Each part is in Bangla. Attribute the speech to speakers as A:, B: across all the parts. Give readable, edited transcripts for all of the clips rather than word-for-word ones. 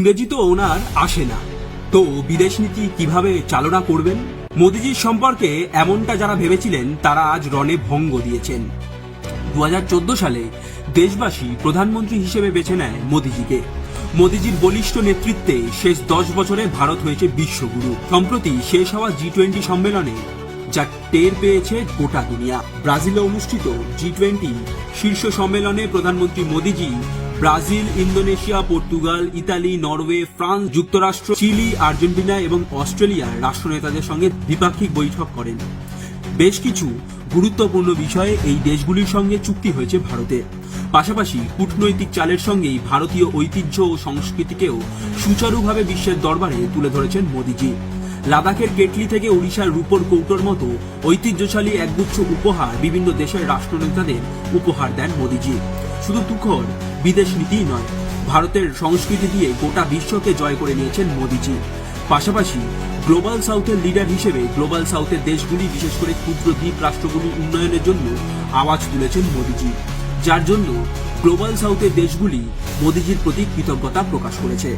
A: ইংরেজি তো ওনার আসে না, তো বিদেশ নীতি কিভাবে চালনা করবেন? মোদিজির সম্পর্কে এমনটা যারা ভেবেছিলেন তারা আজ রণে ভঙ্গ দিয়েছেন। 2014 সালে দেশবাসী প্রধানমন্ত্রী হিসেবে বেছে নেয় মোদিজিকে। মোদিজির বলিষ্ঠ নেতৃত্বে শেষ 10 বছরে ভারত হয়েছে বিশ্বগুরু। সম্প্রতি শেষ হওয়া G20 সম্মেলনে যা টের পেয়েছে গোটা দুনিয়া। ব্রাজিলে অনুষ্ঠিত G20 শীর্ষ সম্মেলনে প্রধানমন্ত্রী মোদিজি Brazil, Indonesia, Portugal, Italy, Norway, France, যুক্তরাষ্ট্র, চিলি, আর্জেন্টিনা এবং অস্ট্রেলিয়ার রাষ্ট্রনেতাদের সঙ্গে দ্বিপাক্ষিক বৈঠক করেন। বেশ কিছু গুরুত্বপূর্ণ বিষয়ে এই দেশগুলির সঙ্গে চুক্তি হয়েছে ভারতের। পাশাপাশি কূটনৈতিক চালের সঙ্গেই ভারতীয় ঐতিহ্য ও সংস্কৃতিকেও সুচারুভাবে বিশ্বের দরবারে তুলে ধরেছেন মোদিজি। লাদাখের কেটলি থেকে ওড়িশার রূপোর কৌটোর মতো ঐতিহ্যশালী একগুচ্ছ উপহার বিভিন্ন দেশের রাষ্ট্রনেতাদের উপহার দেন মোদিজি। শুধু তুখর বিদেশ নীতিই নয়, ভারতের সংস্কৃতি দিয়ে গোটা বিশ্বকে জয় করে নিয়েছেন মোদিজি। পাশাপাশি গ্লোবাল সাউথের লিডার হিসেবে গ্লোবাল সাউথের দেশগুলি, বিশেষ করে ক্ষুদ্র দ্বীপ রাষ্ট্রগুলির উন্নয়নের জন্য আওয়াজ তুলেছেন মোদিজি, যার জন্য গ্লোবাল সাউথের দেশগুলি মোদিজির প্রতি কৃতজ্ঞতা প্রকাশ করেছে।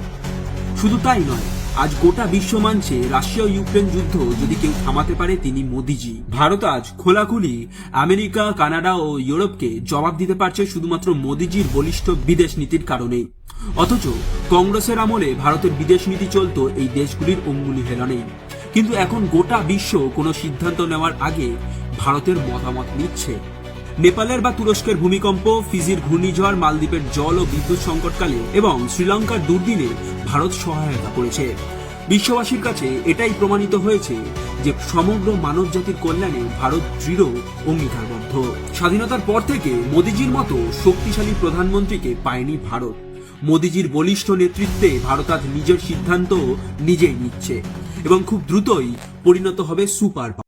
A: শুধু তাই নয়, আজ গোটা বিশ্ব মানছে রাশিয়া ও ইউক্রেন যুদ্ধ যদি কেউ থামাতে পারে তিনি মোদিজি। ভারত আজ খোলাখুলি আমেরিকা, কানাডা ও ইউরোপকে জবাব দিতে পারছে শুধুমাত্র মোদিজির বলিষ্ঠ বিদেশ নীতির কারণেই। অথচ কংগ্রেসের আমলে ভারতের বিদেশ নীতি চলত এই দেশগুলির অঙ্গুলি হেলনেই। কিন্তু এখন গোটা বিশ্ব কোনো সিদ্ধান্ত নেওয়ার আগে ভারতের মতামত নিচ্ছে। নেপালের বা তুরস্কের ভূমিকম্প, ফিজির ঘূর্ণিঝড়, মালদ্বীপের জল ও বিদ্যুৎ সংকটকালে এবং শ্রীলঙ্কার দুর্দিনে ভারত সহায়তা করেছে। বিশ্ববাসীর কাছে এটাই প্রমাণিত হয়েছে যে সমগ্র মানব জাতির কল্যাণে ভারত দৃঢ় অঙ্গীকারবদ্ধ। স্বাধীনতার পর থেকে মোদিজির মতো শক্তিশালী প্রধানমন্ত্রীকে পায়নি ভারত। মোদিজির বলিষ্ঠ নেতৃত্বে ভারত আজ নিজের সিদ্ধান্ত নিজেই নিচ্ছে এবং খুব দ্রুতই পরিণত হবে সুপার পাওয়ার।